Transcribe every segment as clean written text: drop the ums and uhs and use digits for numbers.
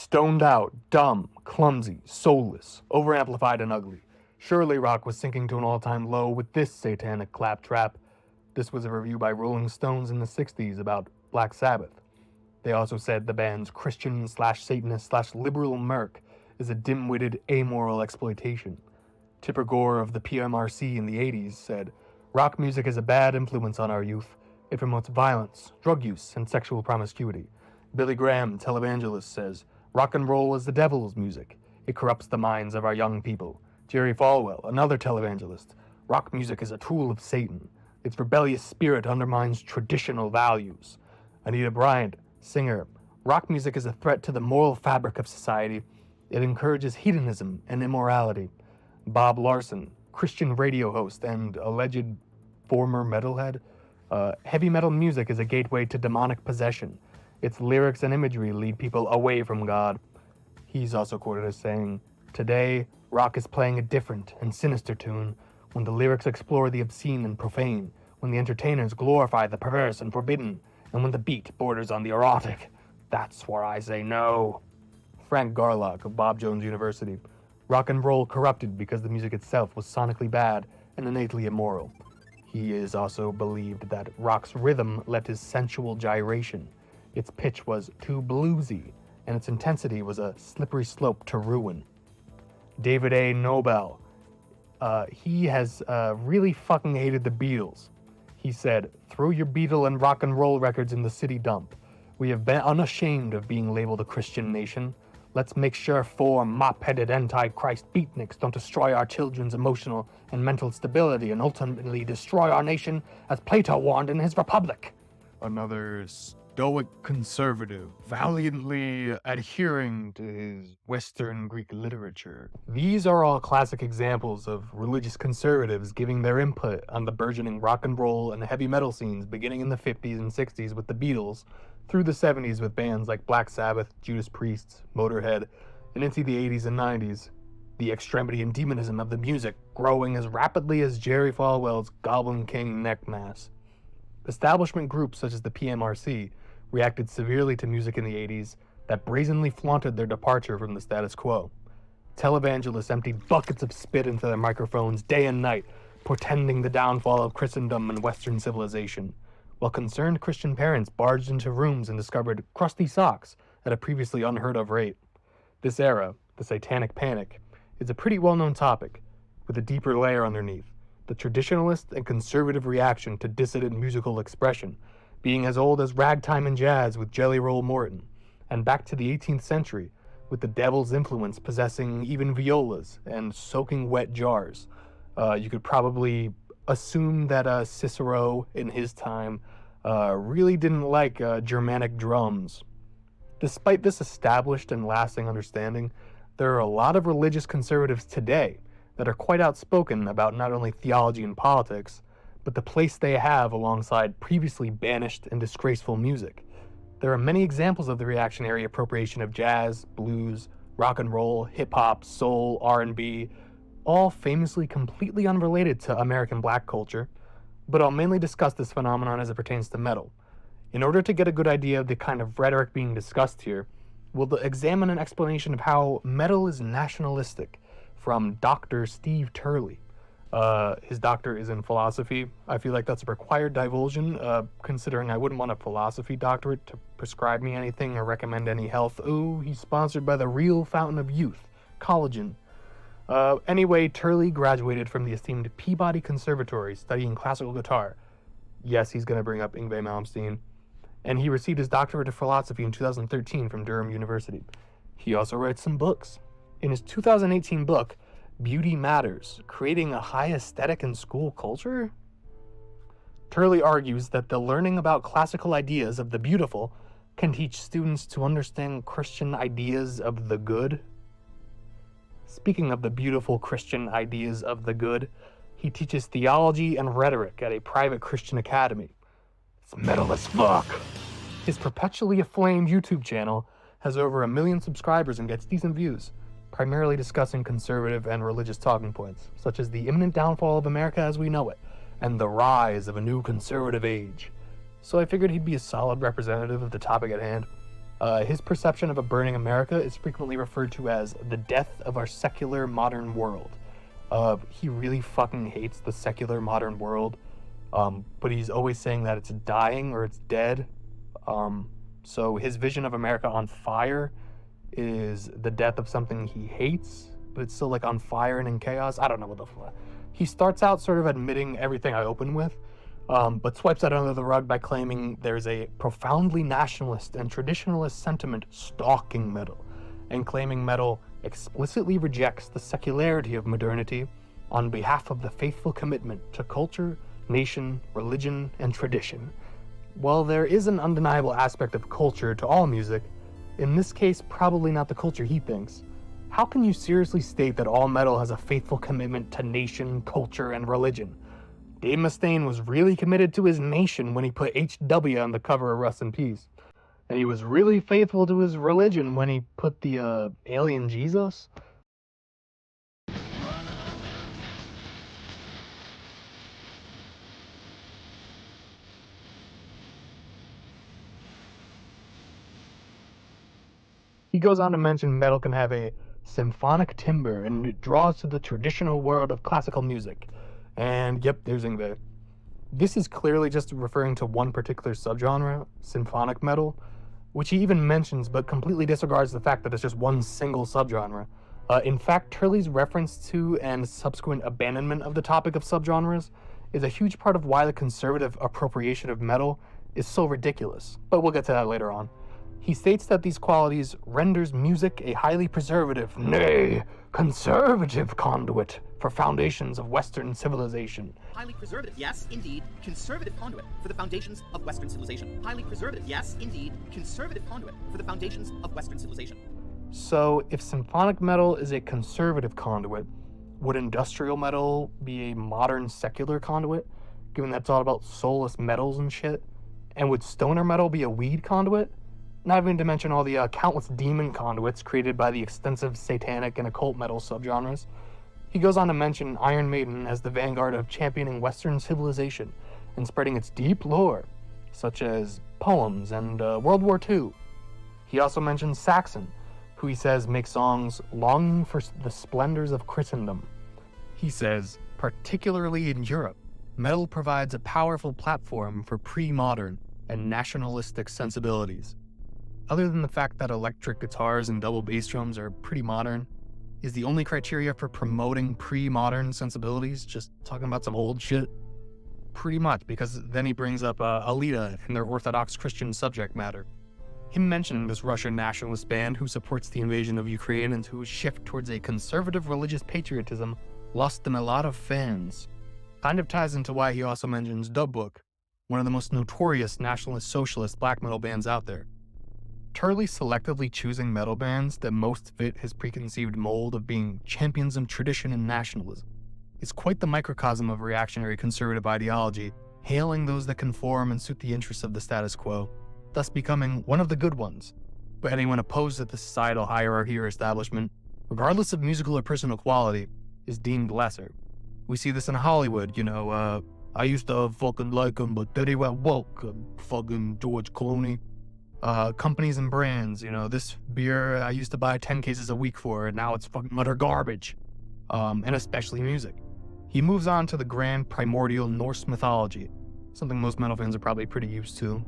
Stoned out, dumb, clumsy, soulless, overamplified and ugly. Surely rock was sinking to an all-time low with this satanic claptrap. This was a review by Rolling Stones in the 60s about Black Sabbath. They also said the band's Christian/Satanist/liberal murk is a dim-witted, amoral exploitation. Tipper Gore of the PMRC in the 80s said, "Rock music is a bad influence on our youth. It promotes violence, drug use, and sexual promiscuity." Billy Graham, televangelist, says, "Rock and roll is the devil's music. It corrupts the minds of our young people." Jerry Falwell, another televangelist, "Rock music is a tool of Satan. Its rebellious spirit undermines traditional values." Anita Bryant, singer, "Rock music is a threat to the moral fabric of society. It encourages hedonism and immorality." Bob Larson, Christian radio host and alleged former metalhead, "Heavy metal music is a gateway to demonic possession. Its lyrics and imagery lead people away from God." He's also quoted as saying, "Today, rock is playing a different and sinister tune, when the lyrics explore the obscene and profane, when the entertainers glorify the perverse and forbidden, and when the beat borders on the erotic. That's where I say no." Frank Garlock of Bob Jones University, "Rock and roll corrupted because the music itself was sonically bad and innately immoral." He is also believed that rock's rhythm left his sensual gyration. Its pitch was too bluesy, and its intensity was a slippery slope to ruin. David A. Nobel, he has really fucking hated the Beatles. He said, "Throw your Beatle and rock and roll records in the city dump. We have been unashamed of being labeled a Christian nation. Let's make sure 4 mop-headed anti-Christ beatniks don't destroy our children's emotional and mental stability and ultimately destroy our nation as Plato warned in his Republic." Another stoic conservative, valiantly adhering to his Western Greek literature. These are all classic examples of religious conservatives giving their input on the burgeoning rock and roll and heavy metal scenes beginning in the 50s and 60s with the Beatles, through the 70s with bands like Black Sabbath, Judas Priest, Motorhead, and into the 80s and 90s. The extremity and demonism of the music growing as rapidly as Jerry Falwell's Goblin King neck mass. Establishment groups such as the PMRC reacted severely to music in the 80s that brazenly flaunted their departure from the status quo. Televangelists emptied buckets of spit into their microphones day and night, portending the downfall of Christendom and Western civilization, while concerned Christian parents barged into rooms and discovered crusty socks at a previously unheard of rate. This era, the Satanic Panic, is a pretty well-known topic, with a deeper layer underneath, the traditionalist and conservative reaction to dissident musical expression, being as old as ragtime and jazz with Jelly Roll Morton, and back to the 18th century, with the devil's influence possessing even violas and soaking wet jars. You could probably assume that Cicero, in his time, really didn't like Germanic drums. Despite this established and lasting understanding, there are a lot of religious conservatives today that are quite outspoken about not only theology and politics, but the place they have alongside previously banished and disgraceful music. There are many examples of the reactionary appropriation of jazz, blues, rock and roll, hip-hop, soul, R&B, all famously completely unrelated to American black culture, but I'll mainly discuss this phenomenon as it pertains to metal. In order to get a good idea of the kind of rhetoric being discussed here, we'll examine an explanation of how metal is nationalistic from Dr. Steve Turley. His doctor is in philosophy. I feel like that's a required divulsion, considering I wouldn't want a philosophy doctorate to prescribe me anything or recommend any health. Ooh, he's sponsored by the real fountain of youth, collagen. Anyway, Turley graduated from the esteemed Peabody Conservatory studying classical guitar. Yes, he's going to bring up Yngwie Malmsteen. And he received his doctorate of philosophy in 2013 from Durham University. He also writes some books. In his 2018 book, Beauty Matters, Creating a High Aesthetic in School Culture? Turley argues that the learning about classical ideas of the beautiful can teach students to understand Christian ideas of the good. Speaking of the beautiful Christian ideas of the good, he teaches theology and rhetoric at a private Christian academy. It's metal as fuck. His perpetually aflamed YouTube channel has over 1 million subscribers and gets decent views, primarily discussing conservative and religious talking points, such as the imminent downfall of America as we know it, and the rise of a new conservative age. So I figured he'd be a solid representative of the topic at hand. His perception of a burning America is frequently referred to as the death of our secular modern world. He really fucking hates the secular modern world, but he's always saying that it's dying or it's dead. So his vision of America on fire is the death of something he hates, but it's still like on fire and in chaos. I don't know what the fuck. He starts out sort of admitting everything I open with, but swipes that under the rug by claiming there's a profoundly nationalist and traditionalist sentiment stalking metal, and claiming metal explicitly rejects the secularity of modernity on behalf of the faithful commitment to culture, nation, religion, and tradition. While there is an undeniable aspect of culture to all music, in this case probably not the culture he thinks, how can you seriously state that all metal has a faithful commitment to nation, culture, and religion? Dave Mustaine was really committed to his nation when he put HW on the cover of Rust in Peace. And he was really faithful to his religion when he put the alien Jesus. He goes on to mention metal can have a symphonic timbre and it draws to the traditional world of classical music. And yep, there's Ingve. This is clearly just referring to one particular subgenre, symphonic metal, which he even mentions but completely disregards the fact that it's just one single subgenre. In fact, Turley's reference to and subsequent abandonment of the topic of subgenres is a huge part of why the conservative appropriation of metal is so ridiculous, but we'll get to that later on. He states that these qualities renders music a highly preservative, nay, conservative conduit for foundations of Western civilization. Highly preservative, yes, indeed, conservative conduit for the foundations of Western civilization. Highly preservative, yes, indeed, conservative conduit for the foundations of Western civilization. So, if symphonic metal is a conservative conduit, would industrial metal be a modern secular conduit, given that it's all about soulless metals and shit? And would stoner metal be a weed conduit? Not even to mention all the countless demon conduits created by the extensive satanic and occult metal subgenres. He goes on to mention Iron Maiden as the vanguard of championing Western civilization and spreading its deep lore, such as poems and World War II. He also mentions Saxon, who he says makes songs longing for the splendors of Christendom. He says, particularly in Europe, metal provides a powerful platform for pre-modern and nationalistic sensibilities. Other than the fact that electric guitars and double bass drums are pretty modern, is the only criteria for promoting pre-modern sensibilities just talking about some old shit? Pretty much, because then he brings up Alita and their Orthodox Christian subject matter. Him mentioning this Russian nationalist band who supports the invasion of Ukraine and whose shift towards a conservative religious patriotism lost them a lot of fans. Kind of ties into why he also mentions Dubbook, one of the most notorious nationalist socialist black metal bands out there. Turley selectively choosing metal bands that most fit his preconceived mold of being champions of tradition and nationalism is quite the microcosm of reactionary conservative ideology, hailing those that conform and suit the interests of the status quo, thus becoming one of the good ones. But anyone opposed to the societal hierarchy or establishment, regardless of musical or personal quality, is deemed lesser. We see this in Hollywood, I used to fucking like him, but then he went woke, fucking George Clooney. Companies and brands, this beer I used to buy 10 cases a week for, and now it's fucking utter garbage. And especially music. He moves on to the grand primordial Norse mythology, something most metal fans are probably pretty used to,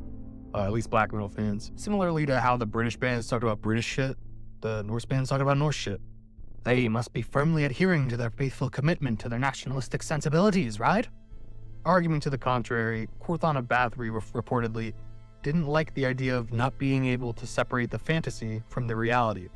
at least black metal fans. Similarly to how the British bands talk about British shit, the Norse bands talk about Norse shit. They must be firmly adhering to their faithful commitment to their nationalistic sensibilities, right? Arguing to the contrary, Quorthon of Bathory reportedly didn't like the idea of not being able to separate the fantasy from the reality.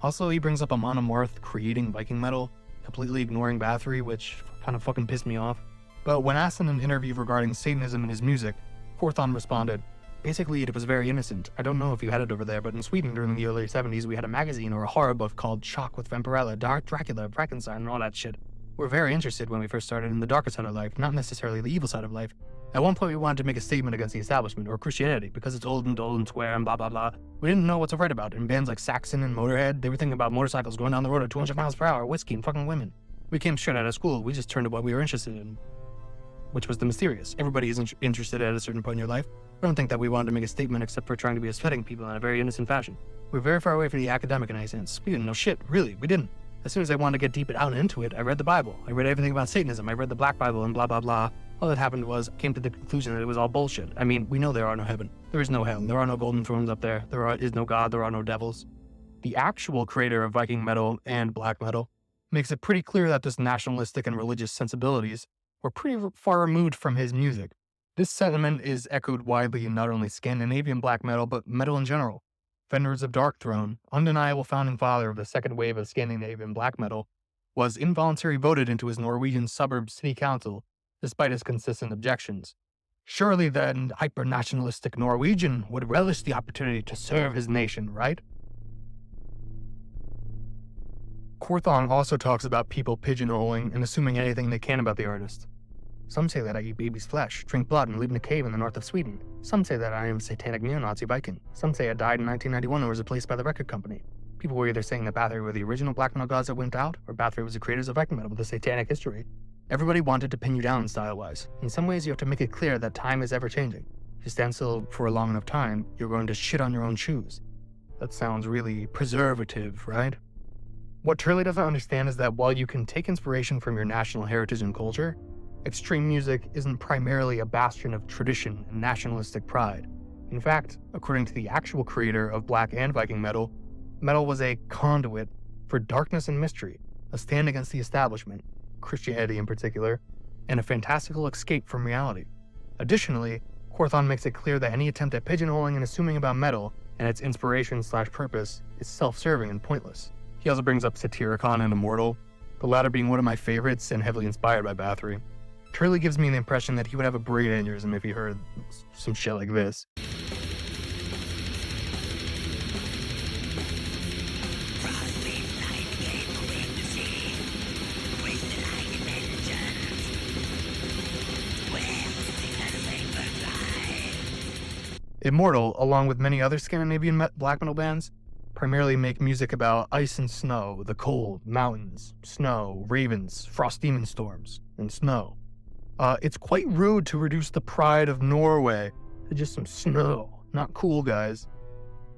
Also, he brings up Amon Amarth creating Viking metal, completely ignoring Bathory, which kind of fucking pissed me off. But when asked in an interview regarding Satanism in his music, Quorthon responded, basically it was very innocent. I don't know if you had it over there, but in Sweden during the early 70s we had a magazine or a horror book called Shock with Vampirella, Dark Dracula, Frankenstein, and all that shit. We're very interested when we first started in the darker side of life, not necessarily the evil side of life. At one point we wanted to make a statement against the establishment, or Christianity, because it's old and dull and square and blah blah blah. We didn't know what to write about. In bands like Saxon and Motorhead, they were thinking about motorcycles going down the road at 200 miles per hour, whiskey and fucking women. We came straight out of school, we just turned to what we were interested in. which was the mysterious. Everybody is interested at a certain point in your life. I don't think that we wanted to make a statement except for trying to be upsetting people in a very innocent fashion. We're very far away from the academic in any sense. We didn't know shit, really, we didn't. As soon as I wanted to get deep down into it, I read the Bible. I read everything about Satanism. I read the Black Bible and blah, blah, blah. All that happened was, came to the conclusion that it was all bullshit. I mean, we know there are no heaven. There is no hell. There are no golden thrones up there. There is no God. There are no devils. The actual creator of Viking metal and black metal makes it pretty clear that this nationalistic and religious sensibilities were pretty far removed from his music. This sentiment is echoed widely in not only Scandinavian black metal, but metal in general. Vendors of Darkthrone, undeniable founding father of the second wave of Scandinavian black metal, was involuntarily voted into his Norwegian suburb city council, despite his consistent objections. Surely then hyper-nationalistic Norwegian would relish the opportunity to serve his nation, right? Quorthon also talks about people pigeonholing and assuming anything they can about the artist. Some say that I eat baby's flesh, drink blood, and live in a cave in the north of Sweden. Some say that I am a satanic neo-Nazi Viking. Some say I died in 1991 and was replaced by the record company. People were either saying that Bathory were the original black metal gods that wimped out, or Bathory was the creators of Viking metal with a satanic history. Everybody wanted to pin you down style-wise. In some ways, you have to make it clear that time is ever-changing. If you stand still for a long enough time, you're going to shit on your own shoes. That sounds really preservative, right? What Turley doesn't understand is that while you can take inspiration from your national heritage and culture, extreme music isn't primarily a bastion of tradition and nationalistic pride. In fact, according to the actual creator of black and Viking metal, metal was a conduit for darkness and mystery, a stand against the establishment, Christianity in particular, and a fantastical escape from reality. Additionally, Quorthon makes it clear that any attempt at pigeonholing and assuming about metal and its inspiration/purpose is self-serving and pointless. He also brings up Satyricon and Immortal, the latter being one of my favorites and heavily inspired by Bathory. Turley gives me the impression that he would have a brain aneurysm if he heard some shit like this. Immortal, along with many other Scandinavian black metal bands, primarily make music about ice and snow, the cold, mountains, snow, ravens, frost demon storms, and snow. It's quite rude to reduce the pride of Norway to just some snow. Not cool, guys.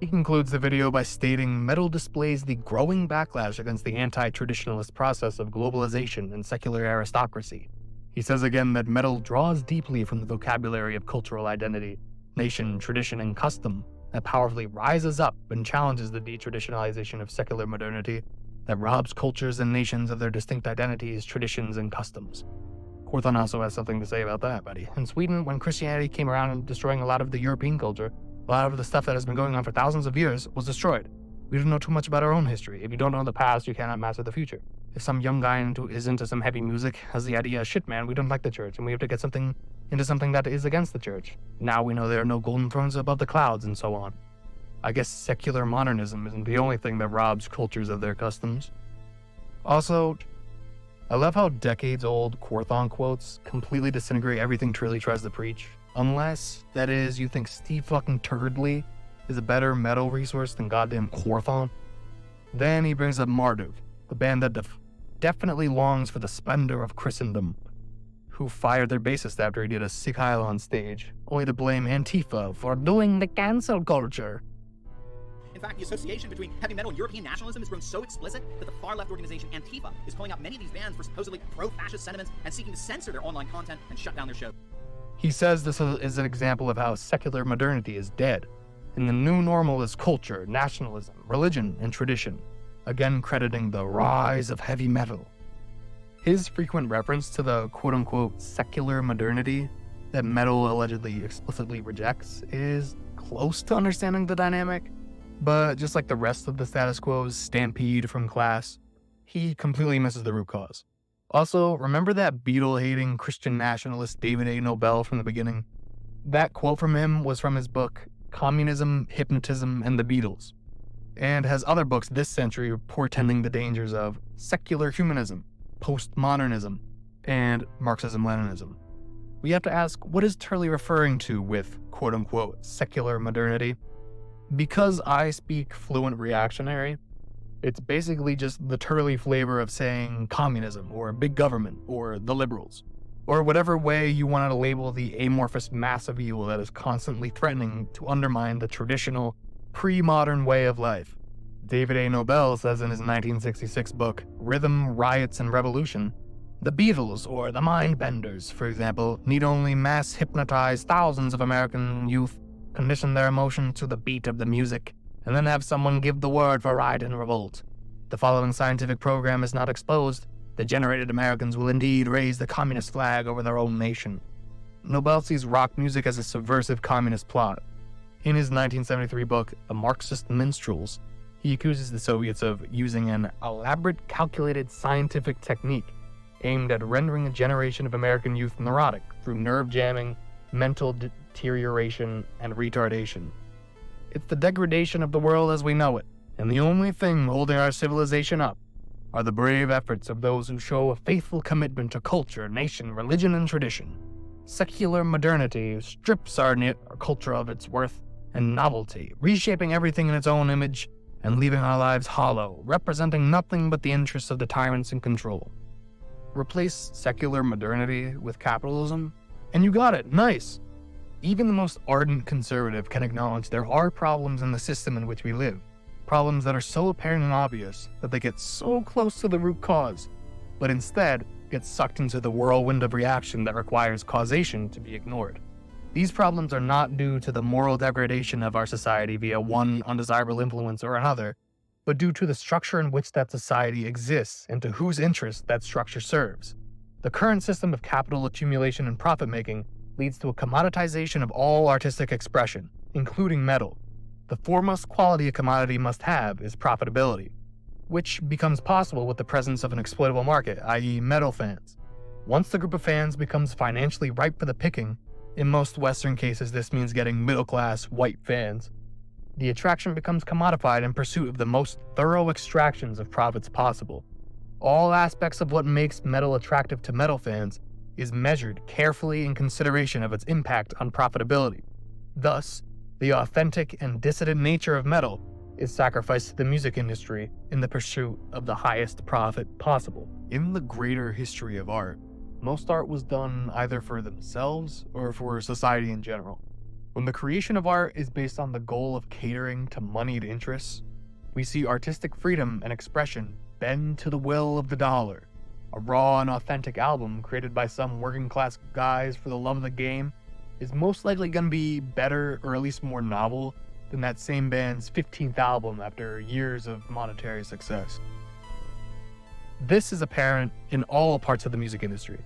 He concludes the video by stating metal displays the growing backlash against the anti-traditionalist process of globalization and secular aristocracy. He says again that metal draws deeply from the vocabulary of cultural identity, nation, tradition, and custom that powerfully rises up and challenges the detraditionalization of secular modernity that robs cultures and nations of their distinct identities, traditions, and customs. Quorthon also has something to say about that, buddy. In Sweden, when Christianity came around and destroying a lot of the European culture, a lot of the stuff that has been going on for thousands of years was destroyed. We don't know too much about our own history. If you don't know the past, you cannot master the future. If some young guy is into some heavy music, has the idea, shit man, we don't like the church, and we have to get into something that is against the church. Now we know there are no golden thrones above the clouds, and so on. I guess secular modernism isn't the only thing that robs cultures of their customs. Also, I love how decades-old Quorthon quotes completely disintegrate everything Turley tries to preach. Unless, that is, you think Steve fucking Turdley is a better metal resource than goddamn Quorthon. Then he brings up Marduk, the band that definitely longs for the splendor of Christendom, who fired their bassist after he did a sick Heil on stage, only to blame Antifa for doing the cancel culture. In fact, the association between heavy metal and European nationalism has grown so explicit that the far-left organization Antifa is calling out many of these bands for supposedly pro-fascist sentiments and seeking to censor their online content and shut down their shows. He says this is an example of how secular modernity is dead, and the new normal is culture, nationalism, religion, and tradition, again crediting the rise of heavy metal. His frequent reference to the quote-unquote secular modernity that metal allegedly explicitly rejects is close to understanding the dynamic, but just like the rest of the status quo's stampede from class, he completely misses the root cause. Also, remember that Beatle-hating Christian nationalist David A. Nobel from the beginning? That quote from him was from his book, Communism, Hypnotism, and the Beatles, and has other books this century portending the dangers of secular humanism, postmodernism, and Marxism-Leninism. We have to ask, what is Turley referring to with quote-unquote secular modernity? Because I speak fluent reactionary, it's basically just the Turley flavor of saying communism or big government or the liberals. or whatever way you want to label the amorphous mass of evil that is constantly threatening to undermine the traditional, pre-modern way of life. David A. Nobel says in his 1966 book, Rhythm, Riots, and Revolution, the Beatles, or the Mindbenders, for example, need only mass hypnotize thousands of American youth, condition their emotion to the beat of the music, and then have someone give the word for riot and revolt. The following scientific program is not exposed. Degenerated Americans will indeed raise the communist flag over their own nation. Nobel sees rock music as a subversive communist plot. In his 1973 book, The Marxist Minstrels, he accuses the Soviets of using an elaborate, calculated scientific technique aimed at rendering a generation of American youth neurotic through nerve jamming, mental deterioration, and retardation. It's the degradation of the world as we know it, and the only thing holding our civilization up are the brave efforts of those who show a faithful commitment to culture, nation, religion, and tradition. Secular modernity strips our culture of its worth and novelty, reshaping everything in its own image and leaving our lives hollow, representing nothing but the interests of the tyrants in control. Replace secular modernity with capitalism, and you got it, nice. Even the most ardent conservative can acknowledge there are problems in the system in which we live, problems that are so apparent and obvious that they get so close to the root cause, but instead get sucked into the whirlwind of reaction that requires causation to be ignored. These problems are not due to the moral degradation of our society via one undesirable influence or another, but due to the structure in which that society exists and to whose interests that structure serves. The current system of capital accumulation and profit-making leads to a commoditization of all artistic expression, including metal. The foremost quality a commodity must have is profitability, which becomes possible with the presence of an exploitable market, i.e. metal fans. Once the group of fans becomes financially ripe for the picking, in most Western cases this means getting middle-class, white fans, the attraction becomes commodified in pursuit of the most thorough extractions of profits possible. All aspects of what makes metal attractive to metal fans is measured carefully in consideration of its impact on profitability. Thus, the authentic and dissident nature of metal is sacrificed to the music industry in the pursuit of the highest profit possible. In the greater history of art, most art was done either for themselves or for society in general. When the creation of art is based on the goal of catering to moneyed interests, we see artistic freedom and expression bend to the will of the dollar. A raw and authentic album created by some working class guys for the love of the game is most likely going to be better or at least more novel than that same band's 15th album after years of monetary success. This is apparent in all parts of the music industry.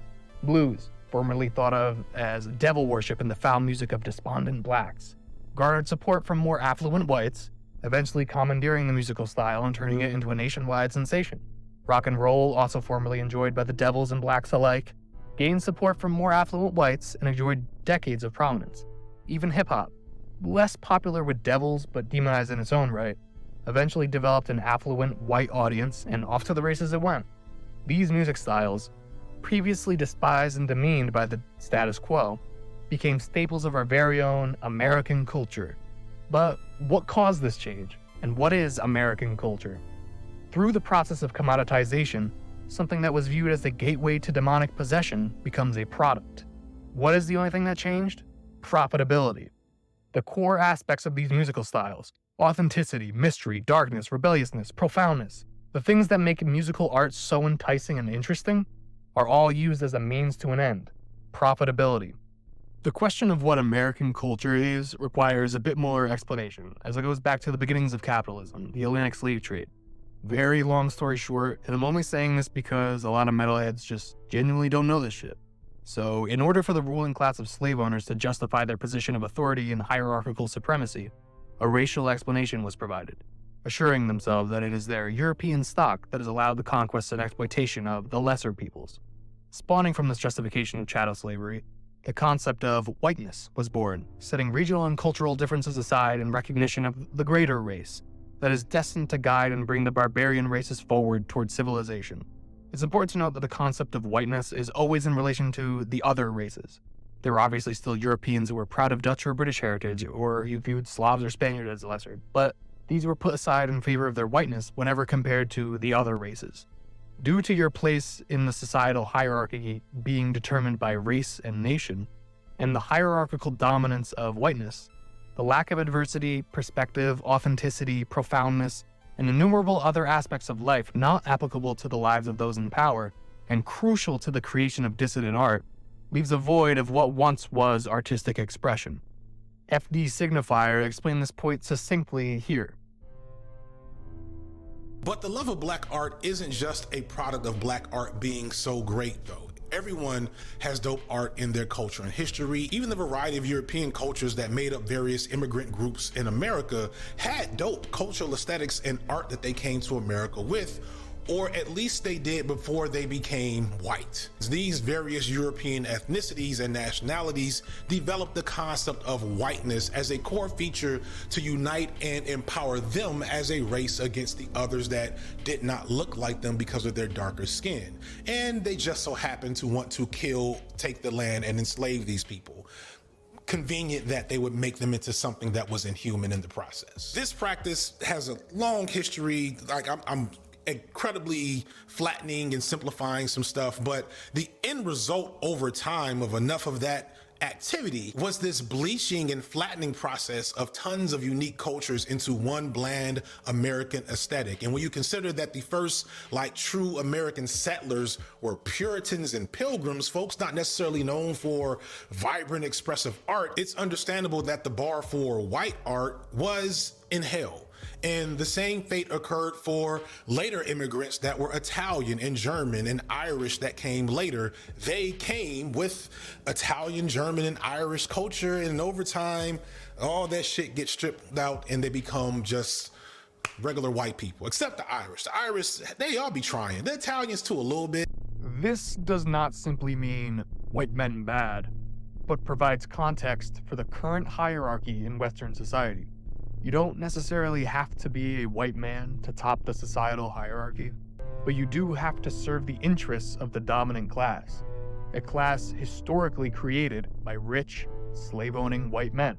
Blues, formerly thought of as devil worship in the foul music of despondent blacks, garnered support from more affluent whites, eventually commandeering the musical style and turning it into a nationwide sensation. Rock and roll, also formerly enjoyed by the devils and blacks alike, gained support from more affluent whites and enjoyed decades of prominence. Even hip-hop, less popular with devils but demonized in its own right, eventually developed an affluent white audience and off to the races it went. These music styles, previously despised and demeaned by the status quo, became staples of our very own American culture. But what caused this change? And what is American culture? Through the process of commoditization, something that was viewed as the gateway to demonic possession becomes a product. What is the only thing that changed? Profitability. The core aspects of these musical styles, authenticity, mystery, darkness, rebelliousness, profoundness, the things that make musical art so enticing and interesting, are all used as a means to an end, profitability. The question of what American culture is requires a bit more explanation, as it goes back to the beginnings of capitalism, the Atlantic slave trade. Very long story short, and I'm only saying this because a lot of metalheads just genuinely don't know this shit. So, in order for the ruling class of slave owners to justify their position of authority and hierarchical supremacy, a racial explanation was provided, assuring themselves that it is their European stock that has allowed the conquest and exploitation of the lesser peoples. Spawning from this justification of chattel slavery, the concept of whiteness was born, setting regional and cultural differences aside in recognition of the greater race that is destined to guide and bring the barbarian races forward towards civilization. It's important to note that the concept of whiteness is always in relation to the other races. There were obviously still Europeans who were proud of Dutch or British heritage, or who viewed Slavs or Spaniards as lesser, but these were put aside in favor of their whiteness whenever compared to the other races. Due to your place in the societal hierarchy being determined by race and nation, and the hierarchical dominance of whiteness, the lack of adversity, perspective, authenticity, profoundness, and innumerable other aspects of life not applicable to the lives of those in power, and crucial to the creation of dissident art, leaves a void of what once was artistic expression. FD Signifier explained this point succinctly here. But the love of black art isn't just a product of black art being so great, though. Everyone has dope art in their culture and history. Even the variety of European cultures that made up various immigrant groups in America had dope cultural aesthetics and art that they came to America with, or at least they did before they became white. These various European ethnicities and nationalities developed the concept of whiteness as a core feature to unite and empower them as a race against the others that did not look like them because of their darker skin. And they just so happened to want to kill, take the land, and enslave these people. Convenient that they would make them into something that was inhuman in the process. This practice has a long history. Like I'm incredibly flattening and simplifying some stuff, but the end result over time of enough of that activity was this bleaching and flattening process of tons of unique cultures into one bland American aesthetic. And when you consider that the first true American settlers were Puritans and Pilgrims, folks not necessarily known for vibrant expressive art, it's understandable that the bar for white art was in hell. And the same fate occurred for later immigrants that were Italian and German and Irish that came later. They came with Italian, German, and Irish culture, and over time, all that shit gets stripped out and they become just regular white people, except the Irish. The Irish, they all be trying. The Italians too, a little bit. This does not simply mean white men bad, but provides context for the current hierarchy in Western society. You don't necessarily have to be a white man to top the societal hierarchy, but you do have to serve the interests of the dominant class, a class historically created by rich, slave-owning white men.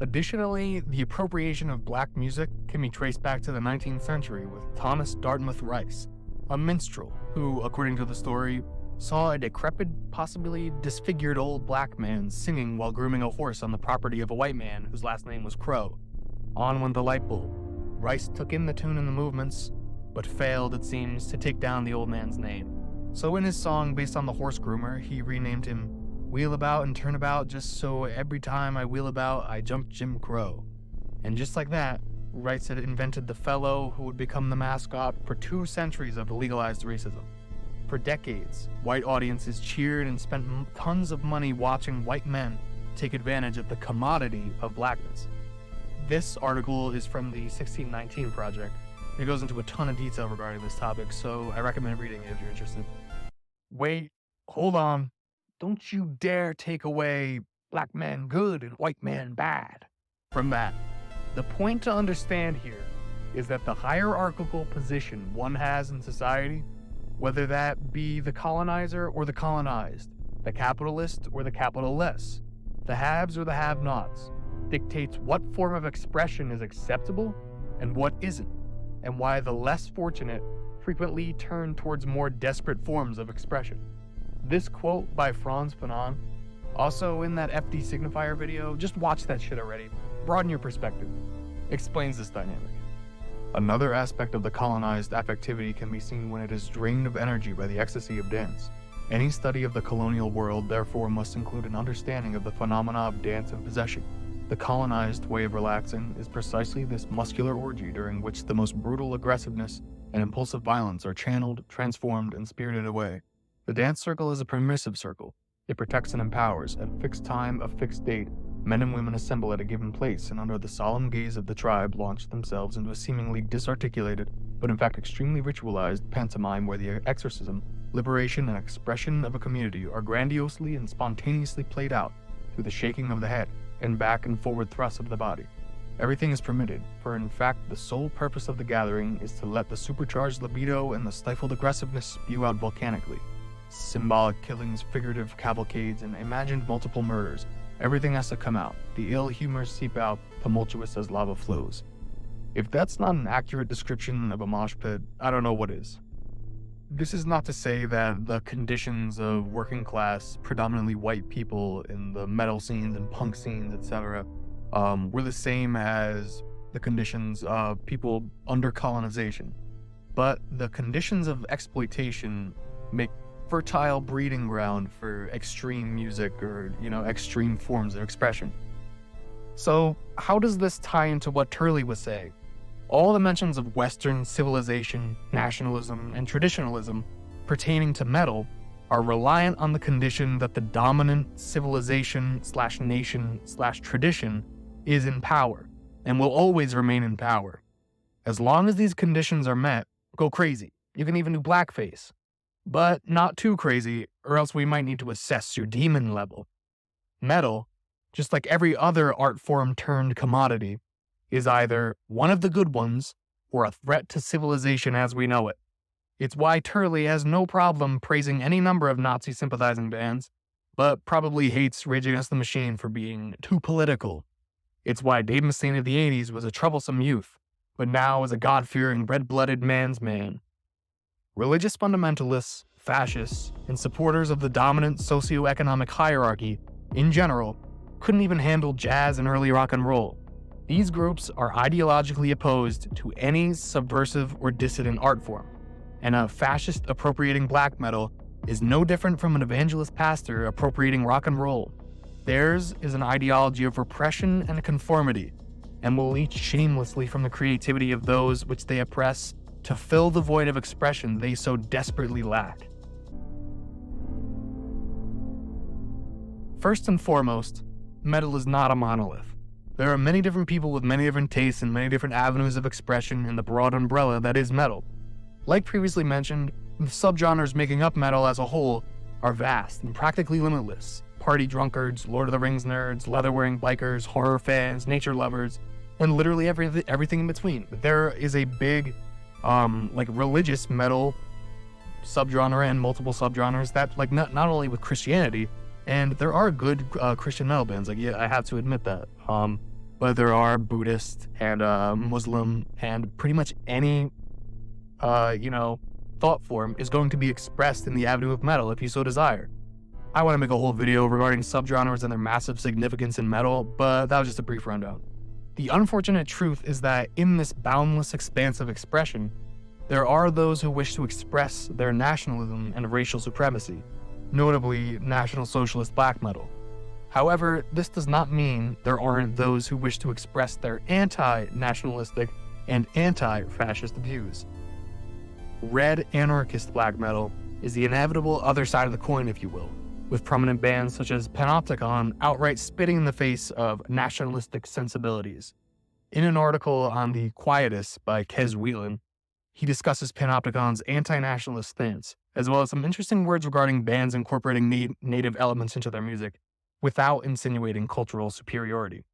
Additionally, the appropriation of black music can be traced back to the 19th century with Thomas Dartmouth Rice, a minstrel who, according to the story, saw a decrepit, possibly disfigured old black man singing while grooming a horse on the property of a white man whose last name was Crow. On went the light bulb. Rice took in the tune and the movements, but failed, it seems, to take down the old man's name. So in his song based on the horse groomer, he renamed him Wheel About and Turn About, just so every time I wheel about, I jump Jim Crow. And just like that, Rice had invented the fellow who would become the mascot for 2 centuries of legalized racism. For decades, white audiences cheered and spent tons of money watching white men take advantage of the commodity of blackness. This article is from the 1619 Project. It goes into a ton of detail regarding this topic, so I recommend reading it if you're interested. Wait, hold on. Don't you dare take away black man good and white man bad from that. The point to understand here is that the hierarchical position one has in society, whether that be the colonizer or the colonized, the capitalist or the capitalists, the haves or the have-nots, dictates what form of expression is acceptable and what isn't, and why the less fortunate frequently turn towards more desperate forms of expression. This quote by Franz Fanon, also in that FD Signifier video, just watch that shit already, broaden your perspective, explains this dynamic. Another aspect of the colonized affectivity can be seen when it is drained of energy by the ecstasy of dance. Any study of the colonial world therefore must include an understanding of the phenomena of dance and possession. The colonized way of relaxing is precisely this muscular orgy during which the most brutal aggressiveness and impulsive violence are channeled, transformed, and spirited away. The dance circle is a permissive circle. It protects and empowers. At a fixed time, a fixed date, men and women assemble at a given place and under the solemn gaze of the tribe launch themselves into a seemingly disarticulated, but in fact extremely ritualized pantomime where the exorcism, liberation, and expression of a community are grandiosely and spontaneously played out through the shaking of the head and back and forward thrust of the body. Everything is permitted, for in fact the sole purpose of the gathering is to let the supercharged libido and the stifled aggressiveness spew out volcanically. Symbolic killings, figurative cavalcades, and imagined multiple murders. Everything has to come out. The ill humors seep out, tumultuous as lava flows. If that's not an accurate description of a mosh pit, I don't know what is. This is not to say that the conditions of working class, predominantly white people in the metal scenes and punk scenes, etc., were the same as the conditions of people under colonization. But the conditions of exploitation make fertile breeding ground for extreme music or, extreme forms of expression. So, how does this tie into what Turley was saying? All the mentions of Western civilization, nationalism, and traditionalism pertaining to metal are reliant on the condition that the dominant civilization/nation/tradition is in power and will always remain in power. As long as these conditions are met, go crazy. You can even do blackface. But not too crazy, or else we might need to assess your demon level. Metal, just like every other art form turned commodity, is either one of the good ones or a threat to civilization as we know it. It's why Turley has no problem praising any number of Nazi-sympathizing bands, but probably hates Rage Against the Machine for being too political. It's why Dave Mustaine of the 80s was a troublesome youth, but now is a God-fearing, red-blooded man's man. Religious fundamentalists, fascists, and supporters of the dominant socioeconomic hierarchy, in general, couldn't even handle jazz and early rock and roll. These groups are ideologically opposed to any subversive or dissident art form, and a fascist appropriating black metal is no different from an evangelist pastor appropriating rock and roll. Theirs is an ideology of repression and conformity, and will leech shamelessly from the creativity of those which they oppress to fill the void of expression they so desperately lack. First and foremost, metal is not a monolith. There are many different people with many different tastes and many different avenues of expression in the broad umbrella that is metal. Like previously mentioned, the subgenres making up metal as a whole are vast and practically limitless. Party drunkards, Lord of the Rings nerds, leather-wearing bikers, horror fans, nature lovers, and literally everything in between. There is a big, religious metal subgenre and multiple subgenres that, not only with Christianity, and there are good Christian metal bands, I have to admit that. But there are Buddhist and Muslim, and pretty much any, thought form is going to be expressed in the avenue of metal if you so desire. I want to make a whole video regarding subgenres and their massive significance in metal, but that was just a brief rundown. The unfortunate truth is that in this boundless expanse of expression, there are those who wish to express their nationalism and racial supremacy, notably National Socialist black metal. However, this does not mean there aren't those who wish to express their anti-nationalistic and anti-fascist views. Red anarchist black metal is the inevitable other side of the coin, if you will, with prominent bands such as Panopticon outright spitting in the face of nationalistic sensibilities. In an article on the Quietus by Kez Whelan, he discusses Panopticon's anti-nationalist stance, as well as some interesting words regarding bands incorporating native elements into their music, without insinuating cultural superiority.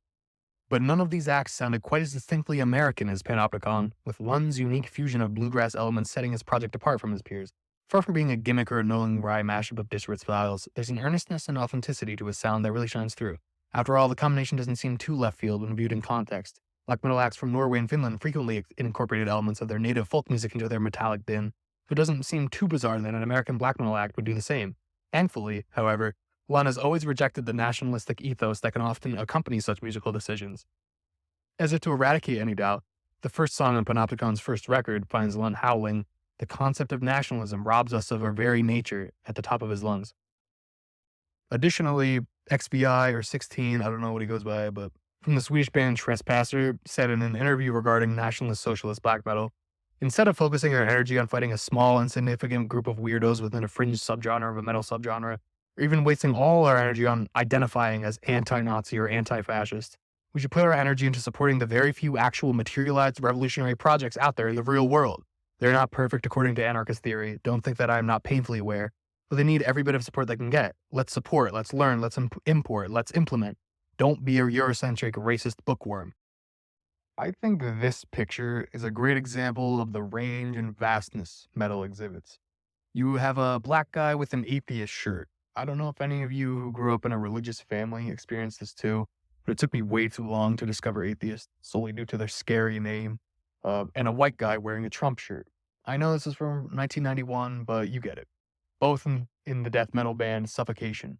But none of these acts sounded quite as distinctly American as Panopticon, with Lund's unique fusion of bluegrass elements setting his project apart from his peers. Far from being a gimmick or a knowing wry mashup of disparate styles, there's an earnestness and authenticity to his sound that really shines through. After all, the combination doesn't seem too left field when viewed in context. Black metal acts from Norway and Finland frequently incorporated elements of their native folk music into their metallic din, so it doesn't seem too bizarre that an American black metal act would do the same. Thankfully, however, Lund has always rejected the nationalistic ethos that can often accompany such musical decisions. As if to eradicate any doubt, the first song on Panopticon's first record finds Lund howling, "The concept of nationalism robs us of our very nature," at the top of his lungs. Additionally, XVI or 16, I don't know what he goes by, but from the Swedish band Trespasser, said in an interview regarding nationalist socialist black metal, "Instead of focusing our energy on fighting a small, insignificant group of weirdos within a fringe subgenre of a metal subgenre, or even wasting all our energy on identifying as anti-Nazi or anti-fascist, we should put our energy into supporting the very few actual materialized revolutionary projects out there in the real world. They're not perfect according to anarchist theory. Don't think that I'm not painfully aware, but they need every bit of support they can get. Let's support, let's learn, let's import, let's implement. Don't be a Eurocentric racist bookworm." I think this picture is a great example of the range and vastness metal exhibits. You have a black guy with an atheist shirt. I don't know if any of you who grew up in a religious family experienced this too, but it took me way too long to discover atheists, solely due to their scary name, and a white guy wearing a Trump shirt. I know this is from 1991, but you get it. Both in the death metal band Suffocation.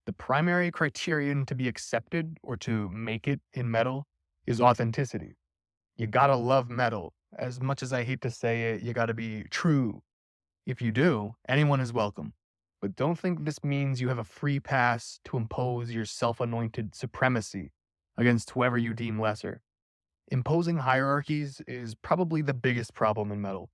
The primary criterion to be accepted or to make it in metal is authenticity. You gotta love metal. As much as I hate to say it, you gotta be true. If you do, anyone is welcome. But don't think this means you have a free pass to impose your self-anointed supremacy against whoever you deem lesser. Imposing hierarchies is probably the biggest problem in metal,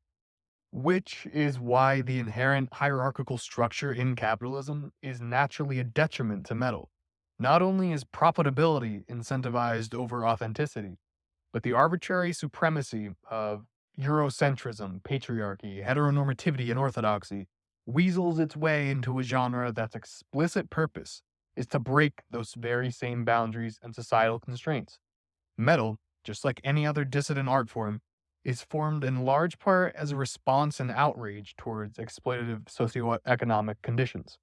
which is why the inherent hierarchical structure in capitalism is naturally a detriment to metal. Not only is profitability incentivized over authenticity, but the arbitrary supremacy of Eurocentrism, patriarchy, heteronormativity, and orthodoxy weasels its way into a genre that's explicit purpose is to break those very same boundaries and societal constraints. Metal, just like any other dissident art form, is formed in large part as a response and outrage towards exploitative socioeconomic conditions.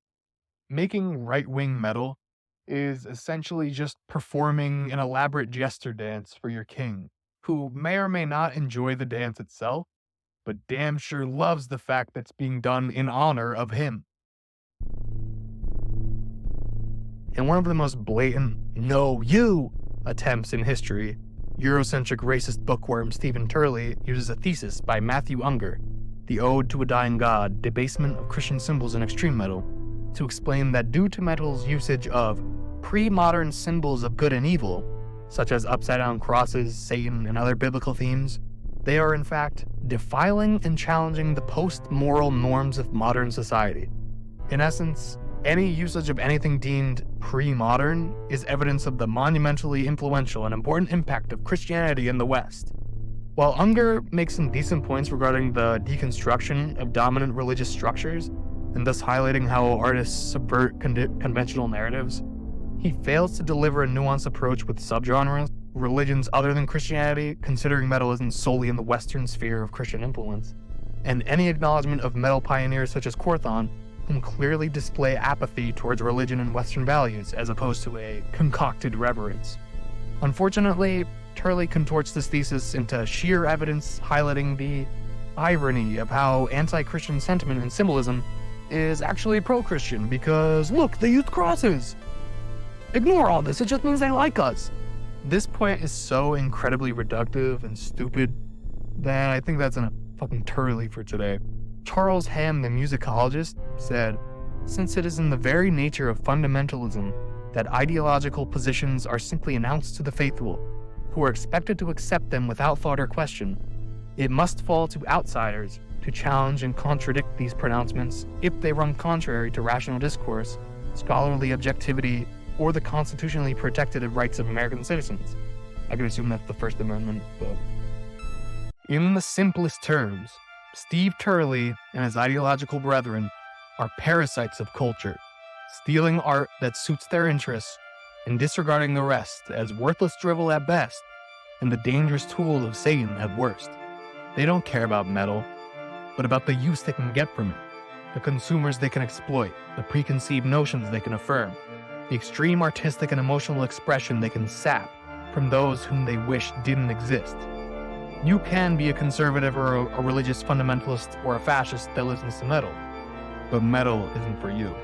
Making right-wing metal is essentially just performing an elaborate jester dance for your king, who may or may not enjoy the dance itself, but damn sure loves the fact that it's being done in honor of him. In one of the most blatant "no, you" attempts in history, Eurocentric racist bookworm Stephen Turley uses a thesis by Matthew Unger, The Ode to a Dying God, Debasement of Christian Symbols in Extreme Metal, to explain that due to metal's usage of pre-modern symbols of good and evil, such as upside-down crosses, Satan, and other biblical themes, they are in fact defiling and challenging the post-moral norms of modern society. In essence, any usage of anything deemed pre-modern is evidence of the monumentally influential and important impact of Christianity in the West. While Unger makes some decent points regarding the deconstruction of dominant religious structures, and thus highlighting how artists subvert conventional narratives, he fails to deliver a nuanced approach with subgenres, religions other than Christianity, considering metal isn't solely in the Western sphere of Christian influence, and any acknowledgement of metal pioneers such as Quorthon, whom clearly display apathy towards religion and Western values as opposed to a concocted reverence. Unfortunately, Turley contorts this thesis into sheer evidence highlighting the irony of how anti-Christian sentiment and symbolism is actually pro-Christian because, look, they use crosses! Ignore all this, it just means they like us! This point is so incredibly reductive and stupid that I think that's enough fucking Turley for today. Charles Hamm, the musicologist, said, "Since it is in the very nature of fundamentalism that ideological positions are simply announced to the faithful, who are expected to accept them without thought or question, it must fall to outsiders to challenge and contradict these pronouncements if they run contrary to rational discourse, scholarly objectivity, or the constitutionally protected rights of American citizens." I could assume that's the First Amendment, but... In the simplest terms, Steve Turley and his ideological brethren are parasites of culture, stealing art that suits their interests and disregarding the rest as worthless drivel at best and the dangerous tool of Satan at worst. They don't care about metal, but about the use they can get from it, the consumers they can exploit, the preconceived notions they can affirm, the extreme artistic and emotional expression they can sap from those whom they wish didn't exist. You can be a conservative or a religious fundamentalist or a fascist that listens to metal, but metal isn't for you.